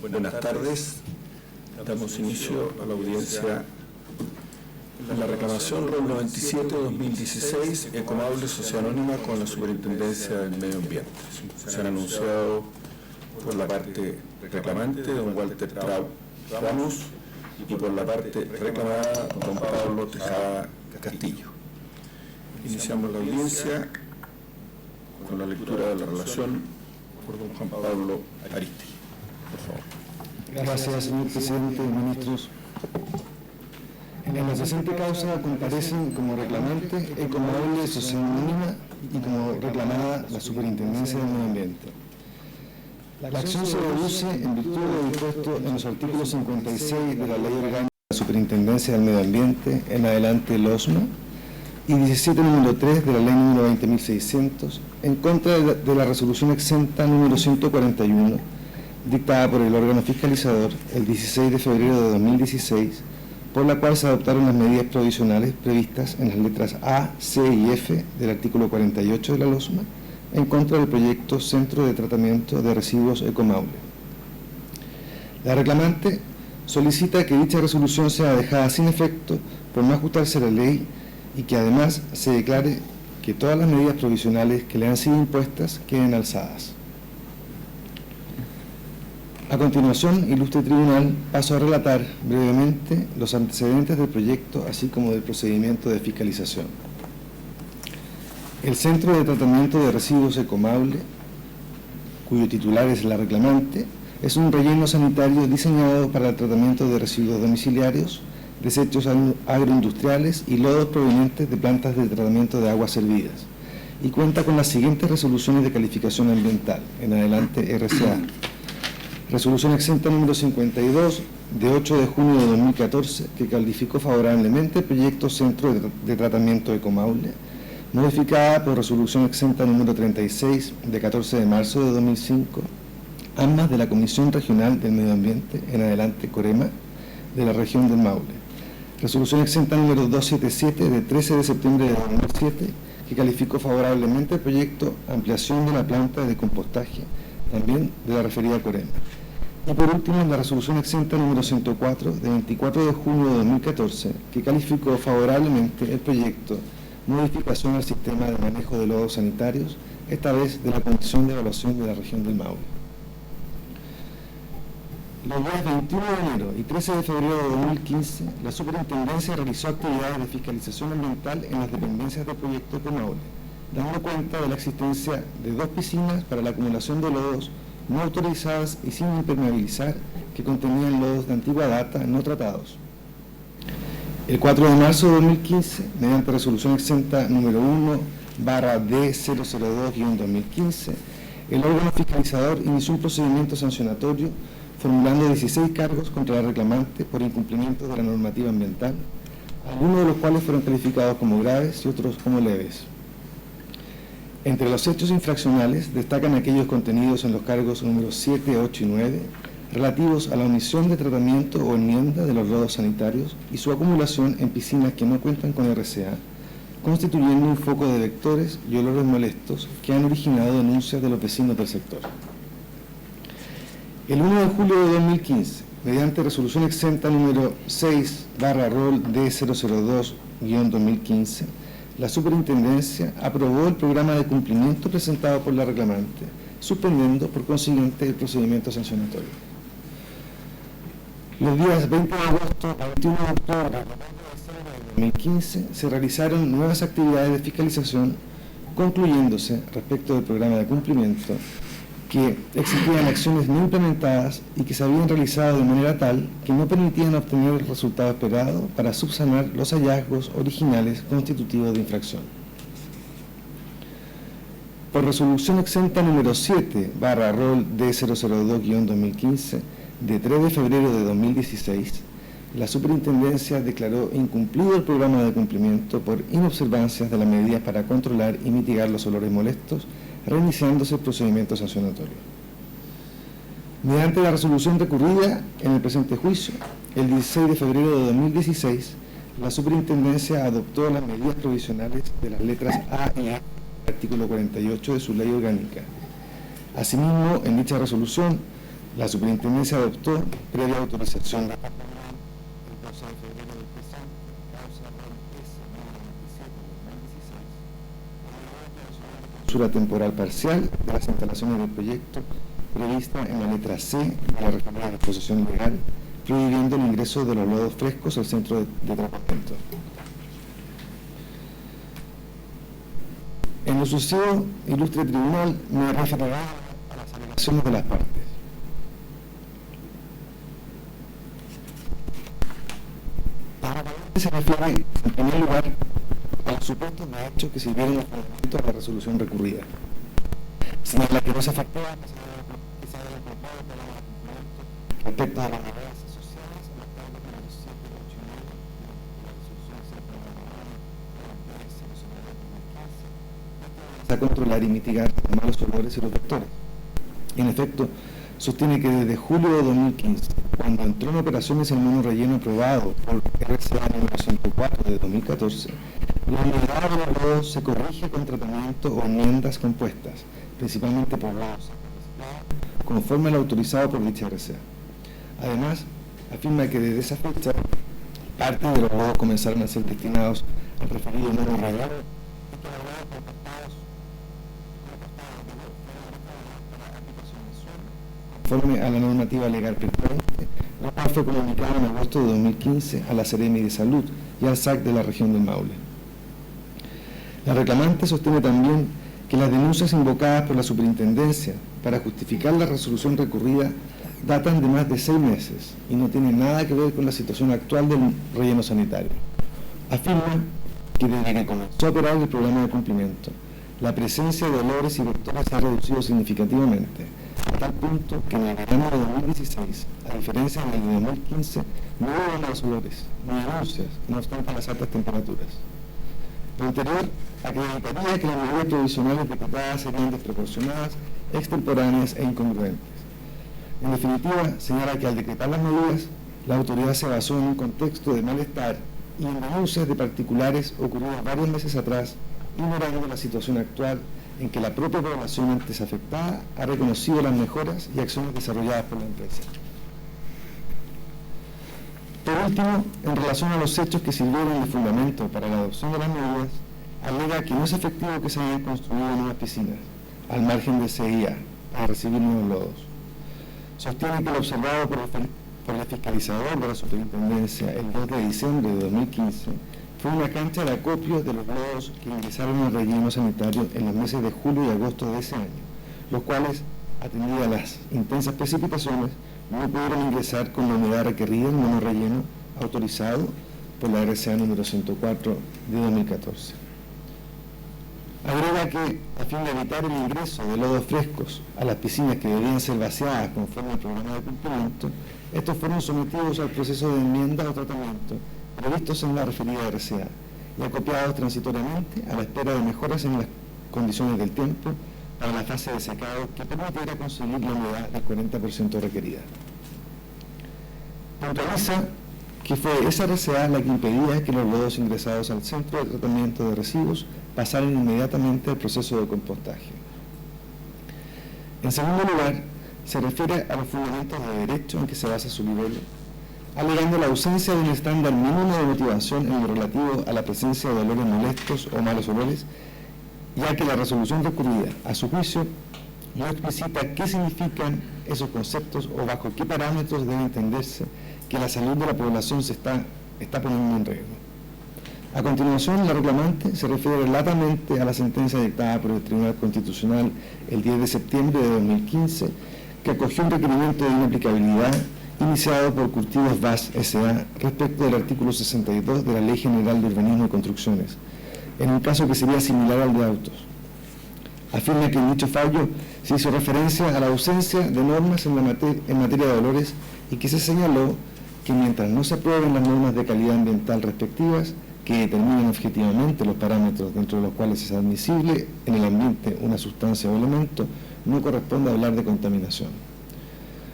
Buenas tardes. Damos inicio a la audiencia en la reclamación ROL 97-2016, Ecomable Sociedad Anónima con la Superintendencia del Medio Ambiente. Se han anunciado por la parte reclamante don Walter Ramos y por la parte reclamada don Pablo Tejada Castillo. Iniciamos la audiencia con la lectura de la relación por don Juan Pablo Aristegui. Por favor. Gracias, señor presidente, ministros. En la presente causa comparecen como reclamante Ecomable Sociedad Anónima y como reclamada la Superintendencia del Medio Ambiente. La acción se reduce en virtud de lo dispuesto en los artículos 56 de la Ley Orgánica de la Superintendencia del Medio Ambiente, en adelante el OSMA, y 17 número 3 de la Ley número 20.600, en contra de la resolución exenta número 141, dictada por el órgano fiscalizador el 16 de febrero de 2016, por la cual se adoptaron las medidas provisionales previstas en las letras A, C y F del artículo 48 de la LOSMA, en contra del proyecto Centro de Tratamiento de Residuos Ecomaule. La reclamante solicita que dicha resolución sea dejada sin efecto por no ajustarse a la ley y que además se declare que todas las medidas provisionales que le han sido impuestas queden alzadas. A continuación, ilustre tribunal, paso a relatar brevemente los antecedentes del proyecto, así como del procedimiento de fiscalización. El Centro de Tratamiento de Residuos Ecomaule, cuyo titular es la reclamante, es un relleno sanitario diseñado para el tratamiento de residuos domiciliarios, desechos agroindustriales y lodos provenientes de plantas de tratamiento de aguas servidas, y cuenta con las siguientes resoluciones de calificación ambiental, en adelante RCA. Resolución exenta número 52, de 8 de junio de 2014, que calificó favorablemente el proyecto Centro de Tratamiento Ecomaule, modificada por resolución exenta número 36, de 14 de marzo de 2005, ambas de la Comisión Regional del Medio Ambiente, en adelante COREMA, de la región del Maule. Resolución exenta número 277, de 13 de septiembre de 2007, que calificó favorablemente el proyecto Ampliación de la planta de compostaje, también de la referida COREMA. Y por último, la resolución exenta número 104, de 24 de junio de 2014, que calificó favorablemente el proyecto Modificación al Sistema de Manejo de Lodos Sanitarios, esta vez de la Comisión de Evaluación de la región del Maule. Los días 21 de enero y 13 de febrero de 2015, la Superintendencia realizó actividades de fiscalización ambiental en las dependencias del proyecto Ecomaule, dando cuenta de la existencia de 2 piscinas para la acumulación de lodos no autorizadas y sin impermeabilizar, que contenían lodos de antigua data no tratados. El 4 de marzo de 2015, mediante resolución exenta número 1/D002-2015, el órgano fiscalizador inició un procedimiento sancionatorio formulando 16 cargos contra la reclamante por incumplimiento de la normativa ambiental, algunos de los cuales fueron calificados como graves y otros como leves. Entre los hechos infraccionales destacan aquellos contenidos en los cargos números 7, 8 y 9, relativos a la omisión de tratamiento o enmienda de los lodos sanitarios y su acumulación en piscinas que no cuentan con RCA, constituyendo un foco de vectores y olores molestos que han originado denuncias de los vecinos del sector. El 1 de julio de 2015, mediante resolución exenta número 6/ROL D002-2015, la Superintendencia aprobó el programa de cumplimiento presentado por la reclamante, suspendiendo por consiguiente el procedimiento sancionatorio. Los días 20 de agosto a 21 de octubre de 2015 se realizaron nuevas actividades de fiscalización, concluyéndose respecto del programa de cumplimiento que existían acciones no implementadas y que se habían realizado de manera tal que no permitían obtener el resultado esperado para subsanar los hallazgos originales constitutivos de infracción. Por resolución exenta número 7/ROL D002-2015, de 3 de febrero de 2016, la Superintendencia declaró incumplido el programa de cumplimiento por inobservancias de las medidas para controlar y mitigar los olores molestos, reiniciándose el procedimiento sancionatorio. Mediante la resolución recurrida en el presente juicio, el 16 de febrero de 2016, la Superintendencia adoptó las medidas provisionales de las letras A y A, artículo 48 de su ley orgánica. Asimismo, en dicha resolución, La superintendencia adoptó, previa autorización de el 12 de febrero del presente, causa S-2017-2016, clausura temporal parcial de las instalaciones del proyecto prevista en la letra C de la referida disposición legal, prohibiendo el ingreso de los lodos frescos al centro de tratamiento. En lo sucedido, ilustre tribunal, me referirá a las alegaciones de las partes. Se refiere, en primer lugar, a los supuestos de hechos que sirvieron de fundamento a la resolución recurrida. Señala que no se efectúa respecto a las medidas asociadas a los cargos número 7, 8 y 9 de la resolución 7 a controlar y mitigar los malos olores y los vectores. En efecto, sostiene que desde julio de 2015, cuando entró en operaciones el mono relleno aprobado por RCA número 104 de 2014, la humedad de los lodos se corrige con tratamiento o enmiendas compuestas, principalmente por lodos, conforme al autorizado por dicha RCA. Además, afirma que desde esa fecha, parte de los lodos comenzaron a ser destinados al referido mono relleno y que habrá compostados conforme a la normativa legal pertinente, lo cual fue comunicado en agosto de 2015 a la Seremi de Salud y al SAC de la región del Maule. La reclamante sostiene también que las denuncias invocadas por la superintendencia para justificar la resolución recurrida datan de más de 6 meses y no tienen nada que ver con la situación actual del relleno sanitario. Afirma que desde que comenzó a operar el programa de cumplimiento, la presencia de olores y vectores se ha reducido significativamente, a tal punto que en el verano de 2016, a diferencia del de 2015, no hubo más olores ni denuncias, no obstante las altas temperaturas. Lo anterior acreditaría que las medidas provisionales decretadas serían desproporcionadas, extemporáneas e incongruentes. En definitiva, señala que al decretar las medidas, la autoridad se basó en un contexto de malestar y en denuncias de particulares ocurridas varios meses atrás, ignorando la situación actual en que la propia población antes afectada ha reconocido las mejoras y acciones desarrolladas por la empresa. Por último, en relación a los hechos que sirvieron de fundamento para la adopción de las medidas, alega que no es efectivo que se hayan construido nuevas piscinas, al margen de CIA, para recibir nuevos lodos. Sostiene que lo observado por el fiscalizador de la superintendencia el 2 de diciembre de 2015 fue una cancha de acopio de los lodos que ingresaron al relleno sanitario en los meses de julio y agosto de ese año, los cuales, atendidas las intensas precipitaciones, no pudieron ingresar con la humedad requerida en mono relleno autorizado por la RCA número 104 de 2014. Agrega que, a fin de evitar el ingreso de lodos frescos a las piscinas que debían ser vaciadas conforme al programa de cumplimiento, estos fueron sometidos al proceso de enmienda o tratamiento previstos en la referida RCA y acopiados transitoriamente a la espera de mejoras en las condiciones del tiempo para la fase de secado que permitiera conseguir la humedad del 40% requerida. Puntualiza que fue esa RCA la que impedía que los lodos ingresados al centro de tratamiento de residuos pasaran inmediatamente al proceso de compostaje. En segundo lugar, se refiere a los fundamentos de derecho en que se basa su libelo, alegando la ausencia de un estándar mínimo de motivación en lo relativo a la presencia de olores molestos o malos olores, ya que la resolución recurrida, a su juicio, no explicita qué significan esos conceptos o bajo qué parámetros debe entenderse que la salud de la población se está poniendo en riesgo. A continuación, la reclamante se refiere latamente a la sentencia dictada por el Tribunal Constitucional el 10 de septiembre de 2015, que acogió un requerimiento de inaplicabilidad iniciado por Curtidos VAS S.A. respecto del artículo 62 de la Ley General de Urbanismo y Construcciones, en un caso que sería similar al de autos. Afirma que en dicho fallo se hizo referencia a la ausencia de normas en materia de olores y que se señaló que mientras no se aprueben las normas de calidad ambiental respectivas, que determinan objetivamente los parámetros dentro de los cuales es admisible en el ambiente una sustancia o elemento, no corresponde hablar de contaminación.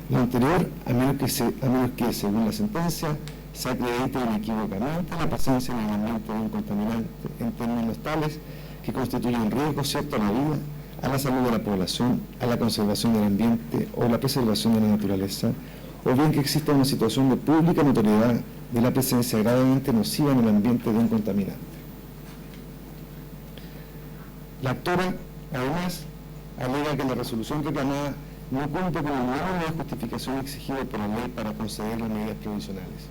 Lo anterior, a menos que, según la sentencia, se acredite inequívocamente la presencia en el ambiente de un contaminante en términos tales que constituyen riesgo cierto a la vida, a la salud de la población, a la conservación del ambiente o la preservación de la naturaleza, o bien que exista una situación de pública notoriedad de la presencia gravemente nociva en el ambiente de un contaminante. La actora, además, alega que la resolución reclamada no cumple con el mínimo de justificación exigido por la ley para conceder las medidas provisionales.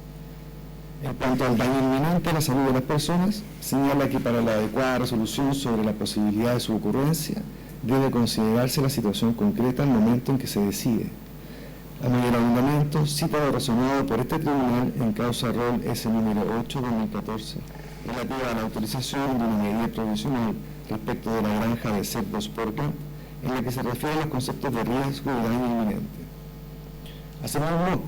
En cuanto al daño inminente a la salud de las personas, señala que para la adecuada resolución sobre la posibilidad de su ocurrencia, debe considerarse la situación concreta al momento en que se decide. A mayor abundamiento, citado razonado por este tribunal en causa rol S número 8/2014, relativa a la autorización de una medida provisional respecto de la granja de cerdos Portland, en la que se refiere a los conceptos de riesgo y daño inminente. Asimismo,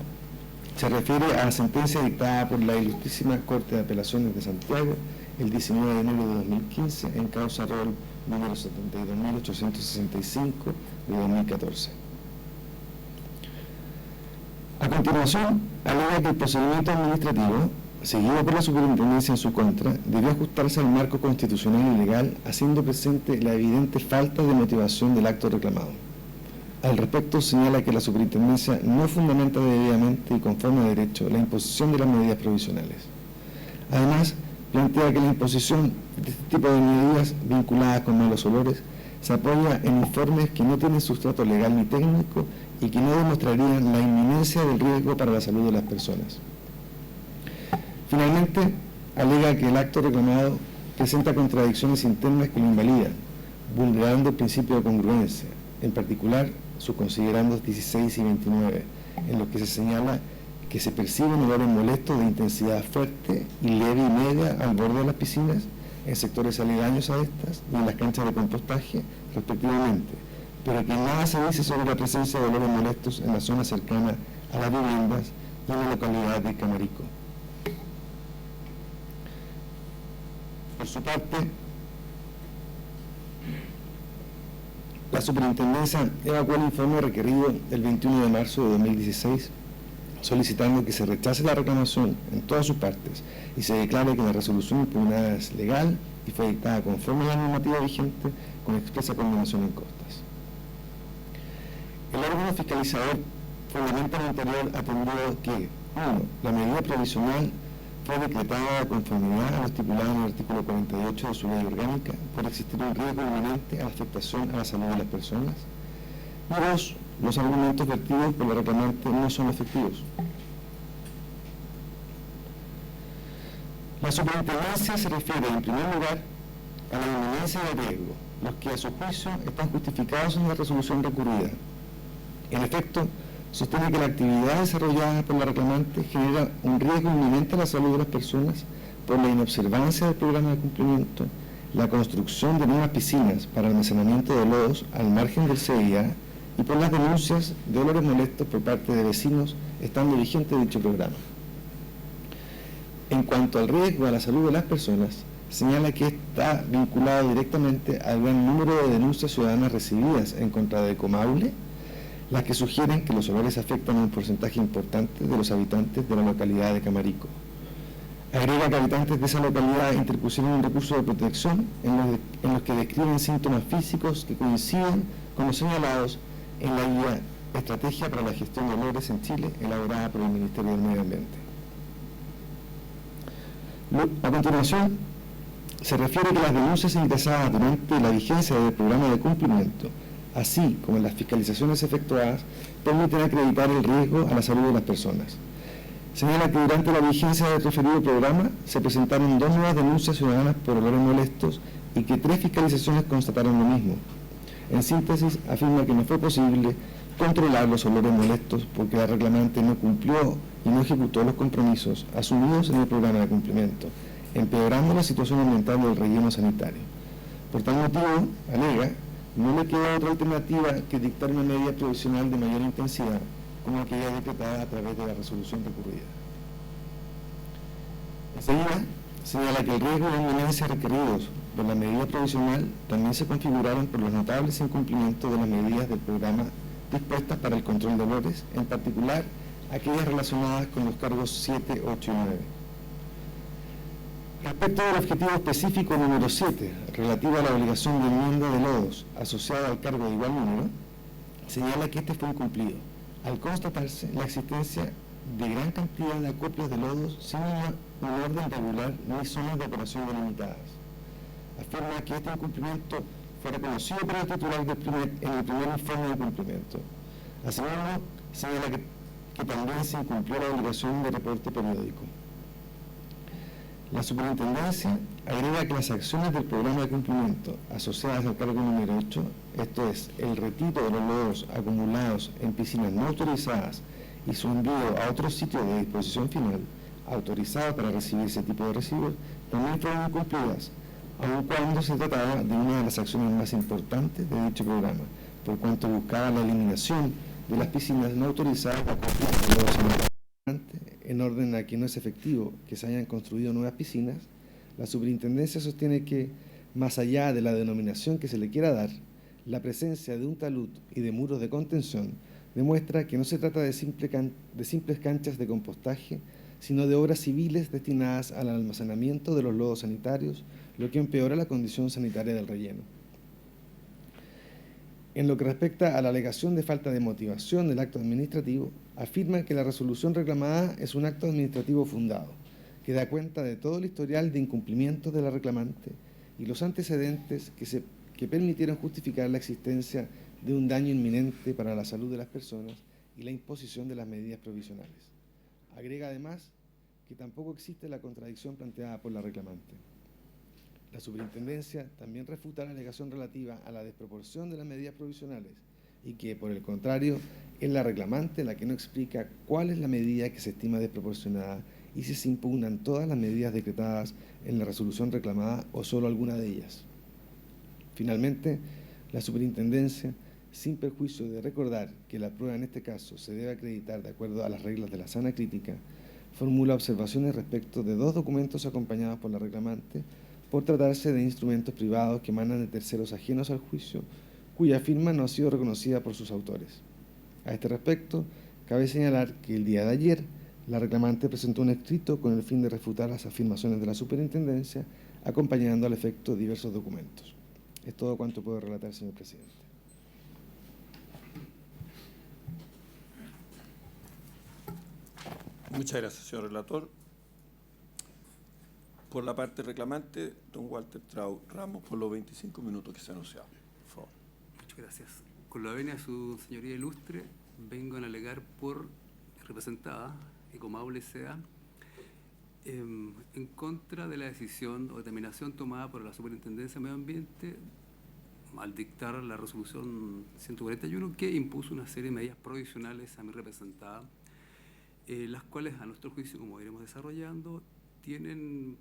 se refiere a la sentencia dictada por la Ilustrísima Corte de Apelaciones de Santiago el 19 de enero de 2015 en causa rol número 72.865 de 2014. A continuación, alega que el procedimiento administrativo, seguido por la superintendencia en su contra, debió ajustarse al marco constitucional y legal, haciendo presente la evidente falta de motivación del acto reclamado. Al respecto, señala que la superintendencia no fundamenta debidamente y conforme a derecho la imposición de las medidas provisionales. Además, plantea que la imposición de este tipo de medidas vinculadas con malos olores se apoya en informes que no tienen sustrato legal ni técnico y que no demostrarían la inminencia del riesgo para la salud de las personas. Finalmente, alega que el acto reclamado presenta contradicciones internas que lo invalidan, vulnerando el principio de congruencia, en particular sus considerandos 16 y 29, en los que se señala que se perciben olores molestos de intensidad fuerte y leve y media al borde de las piscinas, en sectores aledaños a estas y en las canchas de compostaje, respectivamente, pero que nada se dice sobre la presencia de olores molestos en la zona cercana a las viviendas y en la localidad de Camarico. Por su parte, la superintendencia evacuó el informe requerido el 21 de marzo de 2016, solicitando que se rechace la reclamación en todas sus partes y se declare que la resolución impugnada es legal y fue dictada conforme a la normativa vigente con expresa condenación en costas. El órgano fiscalizador fundamenta lo anterior atendido que 1. La medida provisional fue decretada de conformidad a lo estipulado en el artículo 48 de su ley orgánica por existir un riesgo inminente a la afectación a la salud de las personas. Y 2. Los argumentos vertidos por la reclamante no son efectivos. La superintendencia se refiere, en primer lugar, a la inminencia del riesgo, los que a su juicio están justificados en la resolución recurrida. En efecto, sostiene que la actividad desarrollada por la reclamante genera un riesgo inminente a la salud de las personas por la inobservancia del programa de cumplimiento, la construcción de nuevas piscinas para almacenamiento de lodos al margen del CIA y por las denuncias de olores molestos por parte de vecinos estando vigente dicho programa. En cuanto al riesgo a la salud de las personas, señala que está vinculado directamente al gran número de denuncias ciudadanas recibidas en contra de Ecomaule, las que sugieren que los olores afectan a un porcentaje importante de los habitantes de la localidad de Camarico. Agrega que habitantes de esa localidad interpusieron un recurso de protección en los que describen síntomas físicos que coinciden con los señalados en la guía Estrategia para la Gestión de Olores en Chile, elaborada por el Ministerio del Medio Ambiente. A continuación, se refiere que las denuncias ingresadas durante la vigencia del programa de cumplimiento, así como las fiscalizaciones efectuadas, permiten acreditar el riesgo a la salud de las personas. Señala que durante la vigencia del referido programa se presentaron 2 nuevas denuncias ciudadanas por olores molestos y que 3 fiscalizaciones constataron lo mismo. En síntesis, afirma que no fue posible controlar los olores molestos porque la reclamante no cumplió y no ejecutó los compromisos asumidos en el programa de cumplimiento, empeorando la situación ambiental del relleno sanitario. Por tal motivo, alega, no le queda otra alternativa que dictar una medida provisional de mayor intensidad, como aquella decretada a través de la resolución recurrida. Enseguida, señala que el riesgo de inminencia requeridos por la medida provisional también se configuraron por los notables incumplimientos de las medidas del programa dispuestas para el control de olores, en particular aquellas relacionadas con los cargos 7, 8 y 9. Respecto del objetivo específico número 7, relativo a la obligación de enmienda de lodos asociada al cargo de igual número, señala que este fue incumplido, al constatarse la existencia de gran cantidad de acopios de lodos sin un orden regular ni zonas de operación delimitadas. Afirma que este incumplimiento fue reconocido por el titular en el primer informe de cumplimiento. Asimismo, señala que también se incumplió la obligación de reporte periódico. La Superintendencia agrega que las acciones del programa de cumplimiento asociadas al cargo número 8, esto es, el retiro de los lodos acumulados en piscinas no autorizadas y su envío a otro sitio de disposición final, autorizado para recibir ese tipo de residuos, también fueron incumplidas, aun cuando se trataba de una de las acciones más importantes de dicho programa, por cuanto buscaba la eliminación de las piscinas no autorizadas de acopio de lodos en orden a que no es efectivo que se hayan construido nuevas piscinas. La Superintendencia sostiene que, más allá de la denominación que se le quiera dar, la presencia de un talud y de muros de contención demuestra que no se trata de simples canchas de compostaje, sino de obras civiles destinadas al almacenamiento de los lodos sanitarios, lo que empeora la condición sanitaria del relleno. En lo que respecta a la alegación de falta de motivación del acto administrativo, afirma que la resolución reclamada es un acto administrativo fundado, que da cuenta de todo el historial de incumplimientos de la reclamante y los antecedentes que permitieron justificar la existencia de un daño inminente para la salud de las personas y la imposición de las medidas provisionales. Agrega además que tampoco existe la contradicción planteada por la reclamante. La Superintendencia también refuta la alegación relativa a la desproporción de las medidas provisionales y que, por el contrario, es la reclamante la que no explica cuál es la medida que se estima desproporcionada y si se impugnan todas las medidas decretadas en la resolución reclamada o solo alguna de ellas. Finalmente, la Superintendencia, sin perjuicio de recordar que la prueba en este caso se debe acreditar de acuerdo a las reglas de la sana crítica, formula observaciones respecto de 2 documentos acompañados por la reclamante por tratarse de instrumentos privados que emanan de terceros ajenos al juicio, cuya firma no ha sido reconocida por sus autores. A este respecto, cabe señalar que el día de ayer, la reclamante presentó un escrito con el fin de refutar las afirmaciones de la Superintendencia, acompañando al efecto diversos documentos. Es todo cuanto puedo relatar, señor presidente. Muchas gracias, señor relator. Por la parte reclamante, don Walter Trau Ramos, por los 25 minutos que se ha anunciado. Por favor. Muchas gracias. Con la venia a su señoría ilustre, vengo a alegar por representada, Ecomaule S.A., en contra de la decisión o determinación tomada por la Superintendencia de Medio Ambiente al dictar la resolución 141 que impuso una serie de medidas provisionales a mi representada, las cuales a nuestro juicio, como iremos desarrollando, tienen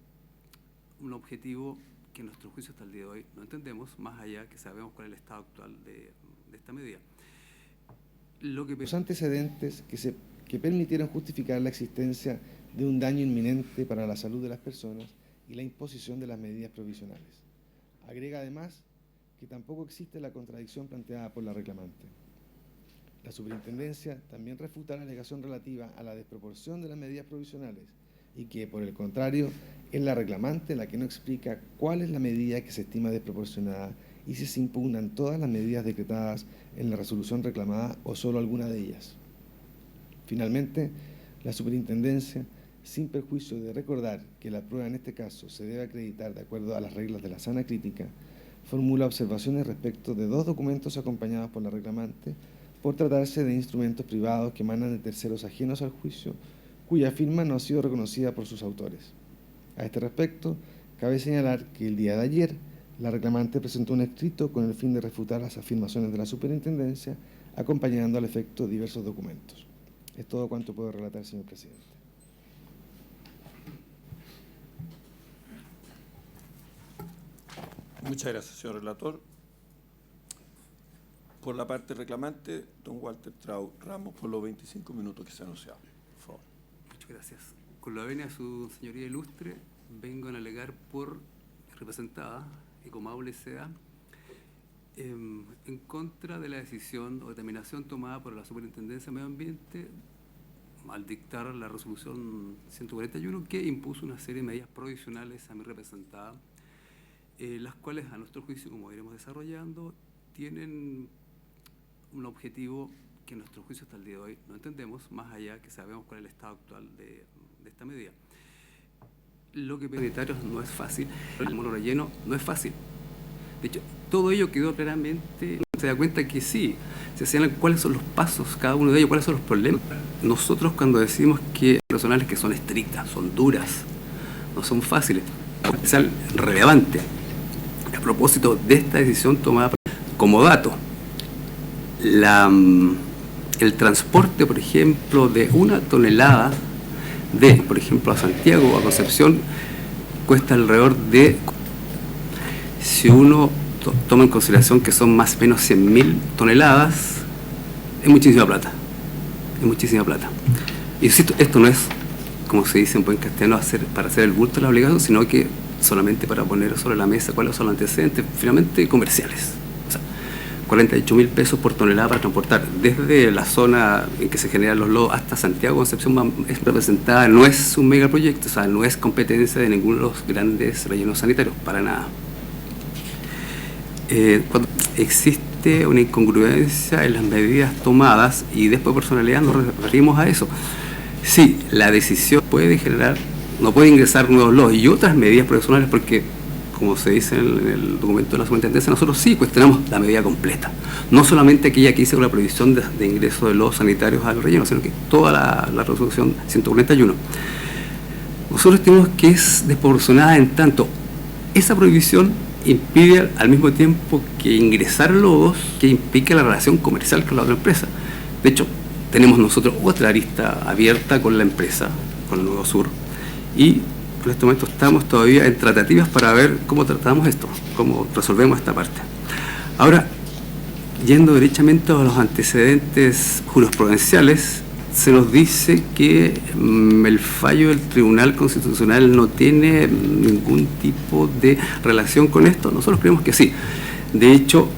un objetivo que en nuestro juicio hasta el día de hoy no entendemos, más allá que sabemos cuál es el estado actual de esta medida. Los antecedentes que permitieron justificar la existencia de un daño inminente para la salud de las personas y la imposición de las medidas provisionales. Agrega además que tampoco existe la contradicción planteada por la reclamante. La Superintendencia también refuta la alegación relativa a la desproporción de las medidas provisionales y que, por el contrario, es la reclamante la que no explica cuál es la medida que se estima desproporcionada y si se impugnan todas las medidas decretadas en la resolución reclamada o solo alguna de ellas. Finalmente, la Superintendencia, sin perjuicio de recordar que la prueba en este caso se debe acreditar de acuerdo a las reglas de la sana crítica, formula observaciones respecto de 2 documentos acompañados por la reclamante por tratarse de instrumentos privados que emanan de terceros ajenos al juicio, cuya firma no ha sido reconocida por sus autores. A este respecto, cabe señalar que el día de ayer, la reclamante presentó un escrito con el fin de refutar las afirmaciones de la Superintendencia, acompañando al efecto diversos documentos. Es todo cuanto puedo relatar, señor presidente. Muchas gracias, señor relator. Por la parte reclamante, don Walter Trau Ramos, por los 25 minutos que se ha anunciado. Por favor. Muchas gracias. Con la venia a su señoría ilustre, vengo a alegar por representada, Ecomaule S.A., en contra de la decisión o determinación tomada por la Superintendencia de Medio Ambiente al dictar la resolución 141 que impuso una serie de medidas provisionales a mi representada, las cuales a nuestro juicio, como iremos desarrollando, tienen un objetivo que a nuestro juicio hasta el día de hoy no entendemos, más allá que sabemos cuál es el estado actual de esta medida. Lo que prioritarios no es fácil, el mono relleno no es fácil. De hecho, todo ello quedó claramente, se da cuenta que sí, se señalan cuáles son los pasos, cada uno de ellos, cuáles son los problemas. Nosotros cuando decimos que personales que son estrictas, son duras, no son fáciles, es relevante. A propósito de esta decisión tomada como dato, el transporte, por ejemplo, de 1 tonelada por ejemplo, a Santiago o a Concepción, cuesta alrededor de, si uno toma en consideración que son más o menos 100.000 toneladas, es muchísima plata. Es muchísima plata. Y esto no es, como se dice en buen castellano, para hacer el bulto de la obligación, sino que solamente para poner sobre la mesa cuáles son los antecedentes finalmente comerciales. O sea, 48.000 pesos por tonelada para transportar desde la zona en que se generan los lodos hasta Santiago, Concepción, es representada, no es un megaproyecto, o sea, no es competencia de ninguno de los grandes rellenos sanitarios, para nada. Cuando existe una incongruencia en las medidas tomadas, y después de personalidad nos referimos a eso. Sí, la decisión puede generar, no puede ingresar nuevos lodos y otras medidas provisionales, porque como se dice en el documento de la superintendencia, nosotros sí cuestionamos la medida completa. No solamente aquella que hice con la prohibición de ingreso de lodos sanitarios al relleno, sino que toda la resolución 141. Nosotros estimamos que es desproporcionada en tanto esa prohibición impide al mismo tiempo que ingresar lodos que implica la relación comercial con la otra empresa. De hecho, tenemos nosotros otra arista abierta con la empresa, con el Nuevo Sur, y en este momento estamos todavía en tratativas para ver cómo tratamos esto, cómo resolvemos esta parte. Ahora, yendo derechamente a los antecedentes jurisprudenciales, se nos dice que el fallo del Tribunal Constitucional no tiene ningún tipo de relación con esto. Nosotros creemos que sí. De hecho,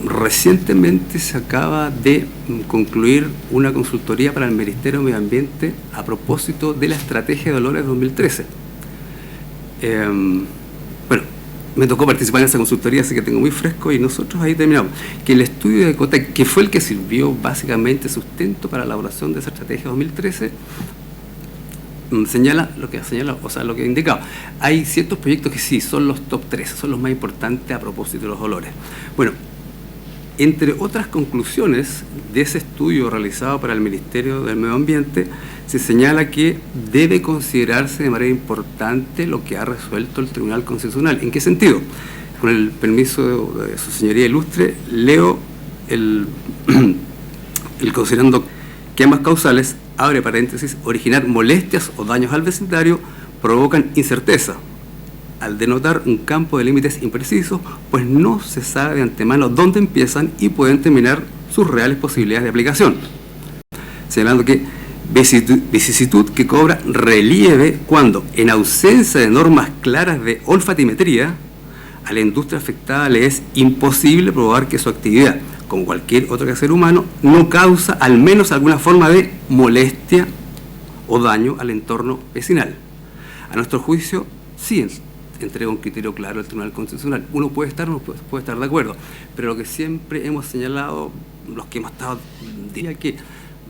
recientemente se acaba de concluir una consultoría para el Ministerio de Medio Ambiente a propósito de la Estrategia de Dolores 2013. Bueno, me tocó participar en esa consultoría, así que tengo muy fresco, y nosotros ahí terminamos. Que el estudio de COTEC, que fue el que sirvió básicamente sustento para la elaboración de esa Estrategia 2013, señala lo que señala, o sea, lo que he indicado. Hay ciertos proyectos que sí, son los top 3, son los más importantes a propósito de los olores. Bueno, entre otras conclusiones de ese estudio realizado para el Ministerio del Medio Ambiente, se señala que debe considerarse de manera importante lo que ha resuelto el Tribunal Constitucional. ¿En qué sentido? Con el permiso de su señoría ilustre, leo el considerando que ambas causales, abre paréntesis, originar molestias o daños al vecindario, provocan incerteza, al denotar un campo de límites imprecisos, pues no se sabe de antemano dónde empiezan y pueden terminar sus reales posibilidades de aplicación. Señalando que vicisitud que cobra relieve cuando, en ausencia de normas claras de olfatimetría, a la industria afectada le es imposible probar que su actividad, como cualquier otro ser humano, no causa al menos alguna forma de molestia o daño al entorno vecinal. A nuestro juicio, sí entrega un criterio claro al Tribunal Constitucional. Uno puede estar o no puede estar de acuerdo, pero lo que siempre hemos señalado, los que hemos estado, diría que,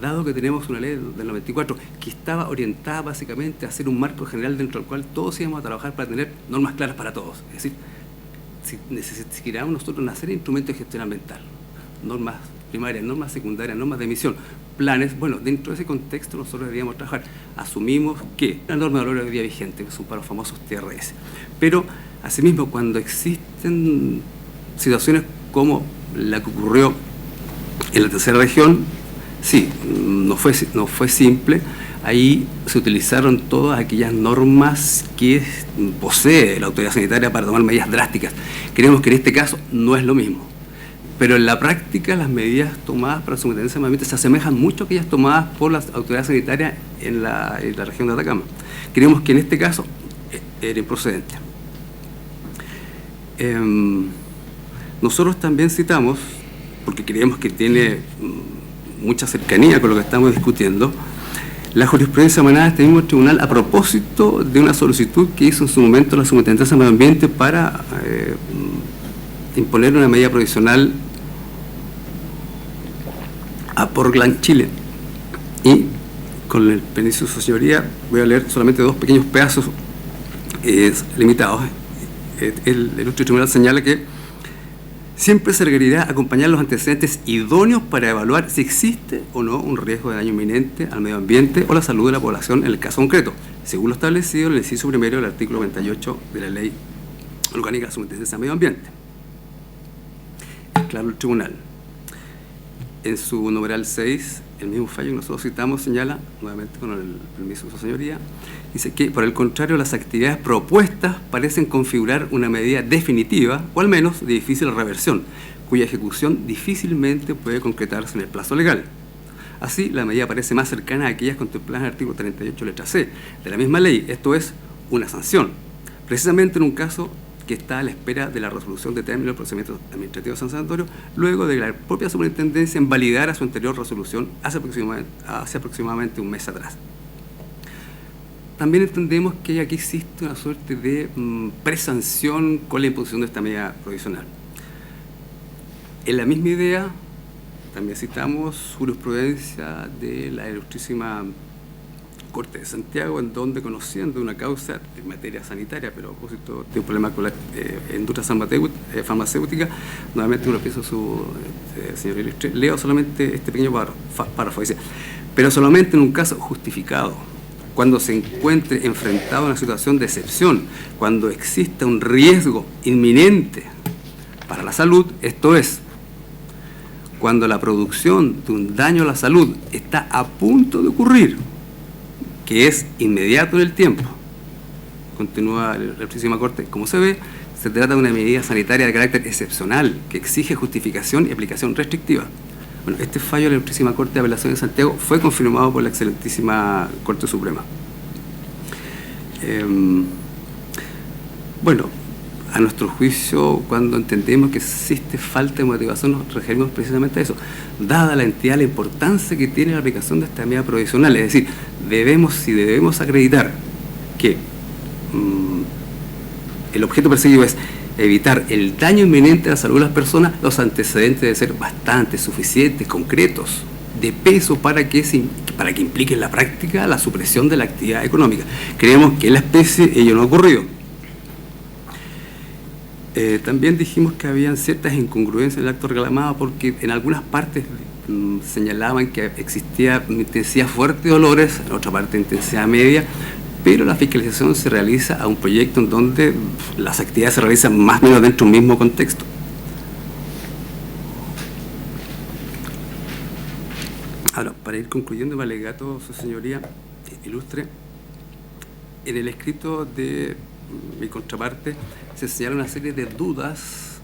dado que tenemos una ley del 94 que estaba orientada básicamente a hacer un marco general dentro del cual todos íbamos a trabajar para tener normas claras para todos. Es decir, si queríamos nosotros una serie de instrumentos de gestión ambiental, normas primarias, normas secundarias, normas de emisión, planes, bueno, dentro de ese contexto nosotros deberíamos trabajar. Asumimos que la norma de valor hoy día vigente, que son para los famosos TRS. Pero, asimismo, cuando existen situaciones como la que ocurrió en la tercera región, sí, no fue simple. Ahí se utilizaron todas aquellas normas que posee la autoridad sanitaria para tomar medidas drásticas. Creemos que en este caso no es lo mismo. Pero en la práctica las medidas tomadas para la Superintendencia de Medio Ambiente se asemejan mucho a aquellas tomadas por las autoridades sanitarias en la región de Atacama. Creemos que en este caso era improcedente. Nosotros también citamos, porque creemos que tiene mucha cercanía con lo que estamos discutiendo, la jurisprudencia emanada de este mismo tribunal a propósito de una solicitud que hizo en su momento la Superintendencia de Medio Ambiente para imponer una medida provisional a Portland, Chile. Y con el permiso de su señoría voy a leer solamente dos pequeños pedazos limitados. El ilustre tribunal señala que siempre se requerirá acompañar los antecedentes idóneos para evaluar si existe o no un riesgo de daño inminente al medio ambiente o la salud de la población en el caso concreto, según lo establecido en el inciso primero del artículo 98 de la Ley Orgánica de la Superintendencia de Medio Ambiente. Claro, el tribunal, en su numeral 6, el mismo fallo que nosotros citamos, señala, nuevamente con el permiso de su señoría, dice que, por el contrario, las actividades propuestas parecen configurar una medida definitiva, o al menos de difícil reversión, cuya ejecución difícilmente puede concretarse en el plazo legal. Así, la medida parece más cercana a aquellas contempladas en el artículo 38, letra C, de la misma ley, esto es, una sanción, precisamente en un caso que está a la espera de la resolución de término del procedimiento administrativo sancionatorio, luego de que la propia superintendencia invalidara su anterior resolución hace aproximadamente un mes atrás. También entendemos que aquí existe una suerte de presanción con la imposición de esta medida provisional. En la misma idea, también citamos jurisprudencia de la ilustrísima Corte de Santiago, en donde, conociendo una causa en materia sanitaria, pero a propósito de un problema con la industria farmacéutica, nuevamente uno piensa su señor ilustre, leo solamente este pequeño párrafo, dice, pero solamente en un caso justificado, cuando se encuentre enfrentado a una situación de excepción, cuando exista un riesgo inminente para la salud, esto es, cuando la producción de un daño a la salud está a punto de ocurrir, que es inmediato en el tiempo. Continúa la ilustrísima Corte, como se ve, se trata de una medida sanitaria de carácter excepcional que exige justificación y aplicación restrictiva. Bueno, este fallo de la ilustrísima Corte de Apelación de Santiago fue confirmado por la excelentísima Corte Suprema. Bueno, a nuestro juicio, cuando entendemos que existe falta de motivación, nos referimos precisamente a eso, dada la entidad, la importancia que tiene la aplicación de esta medida provisional. Es decir, si debemos acreditar que el objeto perseguido es evitar el daño inminente a la salud de las personas, los antecedentes deben ser bastante suficientes, concretos, de peso para que implique en la práctica la supresión de la actividad económica. Creemos que en la especie ello no ha ocurrido. También dijimos que habían ciertas incongruencias en el acto reclamado porque en algunas partes señalaban que existía intensidad fuerte de dolores, en otra parte intensidad media, pero la fiscalización se realiza a un proyecto en donde las actividades se realizan más o menos dentro de un mismo contexto. Ahora, para ir concluyendo el alegato, su señoría ilustre, en el escrito de mi contraparte se señala una serie de dudas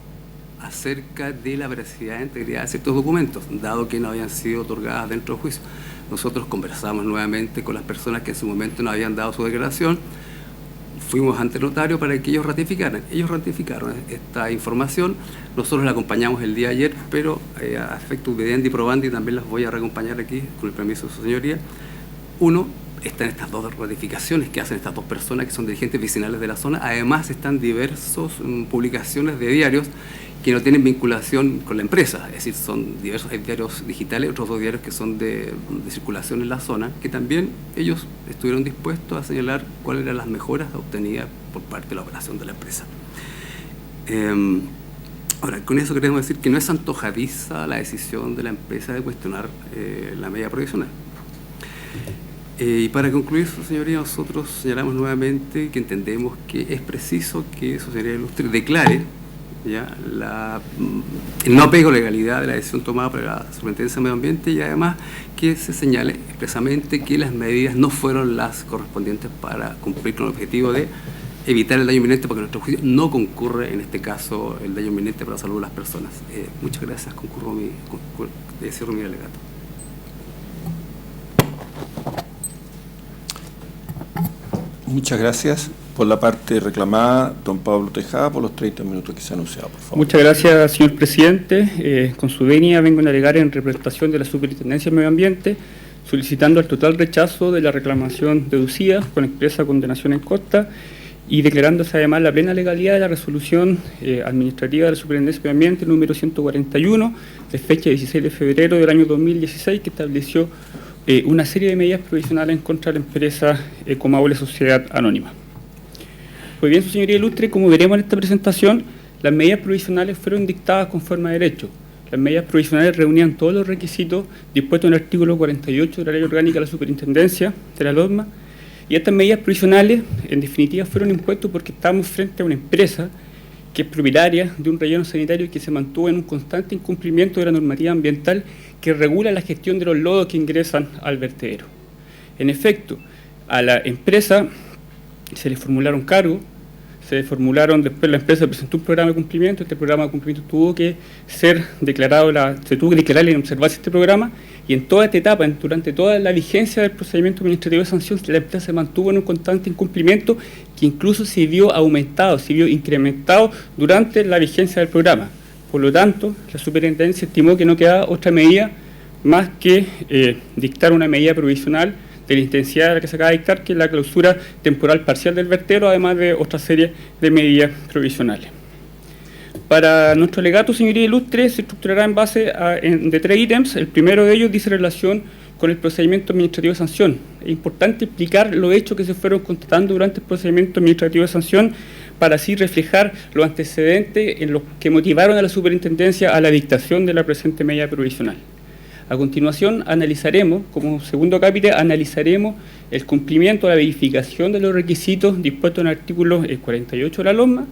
acerca de la veracidad e integridad de ciertos documentos, dado que no habían sido otorgadas dentro del juicio. Nosotros conversamos nuevamente con las personas que en su momento nos habían dado su declaración, fuimos ante el notario para que ellos ratificaran. Ellos ratificaron esta información, nosotros la acompañamos el día de ayer, pero a efectos videndi y probandi también las voy a reacompañar aquí, con el permiso de su señoría. Uno, están estas dos ratificaciones que hacen estas dos personas que son dirigentes vecinales de la zona. Además están diversas publicaciones de diarios que no tienen vinculación con la empresa, es decir, son diversos, hay diarios digitales, otros dos diarios que son de circulación en la zona, que también ellos estuvieron dispuestos a señalar cuáles eran las mejoras obtenidas por parte de la operación de la empresa. Ahora, con eso queremos decir que no es antojadiza la decisión de la empresa de cuestionar la medida provisional. Y para concluir, su señoría, nosotros señalamos nuevamente que entendemos que es preciso que su señoría ilustre declare ya el no apego a la legalidad de la decisión tomada por la Superintendencia de Medio Ambiente y además que se señale expresamente que las medidas no fueron las correspondientes para cumplir con el objetivo de evitar el daño inminente, porque en nuestro juicio no concurre en este caso el daño inminente para la salud de las personas. Muchas gracias, cierro mi alegato. Muchas gracias. Por la parte reclamada, don Pablo Tejada, por los 30 minutos que se ha anunciado, por favor. Muchas gracias, señor presidente. Con su venia vengo a alegar en representación de la Superintendencia del Medio Ambiente solicitando el total rechazo de la reclamación deducida con expresa condenación en contra y declarándose además la plena legalidad de la resolución administrativa de la Superintendencia de Medio Ambiente número 141 de fecha 16 de febrero del año 2016 que estableció una serie de medidas provisionales en contra de la empresa Ecomaule Sociedad Anónima. Pues bien, su señoría ilustre, como veremos en esta presentación, las medidas provisionales fueron dictadas conforme a derecho. Las medidas provisionales reunían todos los requisitos dispuestos en el artículo 48 de la Ley Orgánica de la Superintendencia de la LODMA, y estas medidas provisionales, en definitiva, fueron impuestas porque estábamos frente a una empresa que es propietaria de un relleno sanitario que se mantuvo en un constante incumplimiento de la normativa ambiental que regula la gestión de los lodos que ingresan al vertedero. En efecto, a la empresa se le formularon cargos, después la empresa presentó un programa de cumplimiento, este programa de cumplimiento tuvo que ser declarado, se tuvo que declarar en observancia este programa, y en toda esta etapa, durante toda la vigencia del procedimiento administrativo de sanción, la empresa se mantuvo en un constante incumplimiento que incluso se vio aumentado, se vio incrementado durante la vigencia del programa. Por lo tanto, la Superintendencia estimó que no quedaba otra medida más que dictar una medida provisional de la intensidad de la que se acaba de dictar, que es la clausura temporal parcial del vertedero, además de otra serie de medidas provisionales. Para nuestro alegato, señoría ilustre, se estructurará en base de 3 ítems. El primero de ellos dice relación con el procedimiento administrativo de sanción. Es importante explicar los hechos que se fueron constatando durante el procedimiento administrativo de sanción para así reflejar los antecedentes en los que motivaron a la Superintendencia a la dictación de la presente medida provisional. A continuación, analizaremos, como segundo capítulo, analizaremos el cumplimiento, la verificación de los requisitos dispuestos en el artículo 48 de la LODMA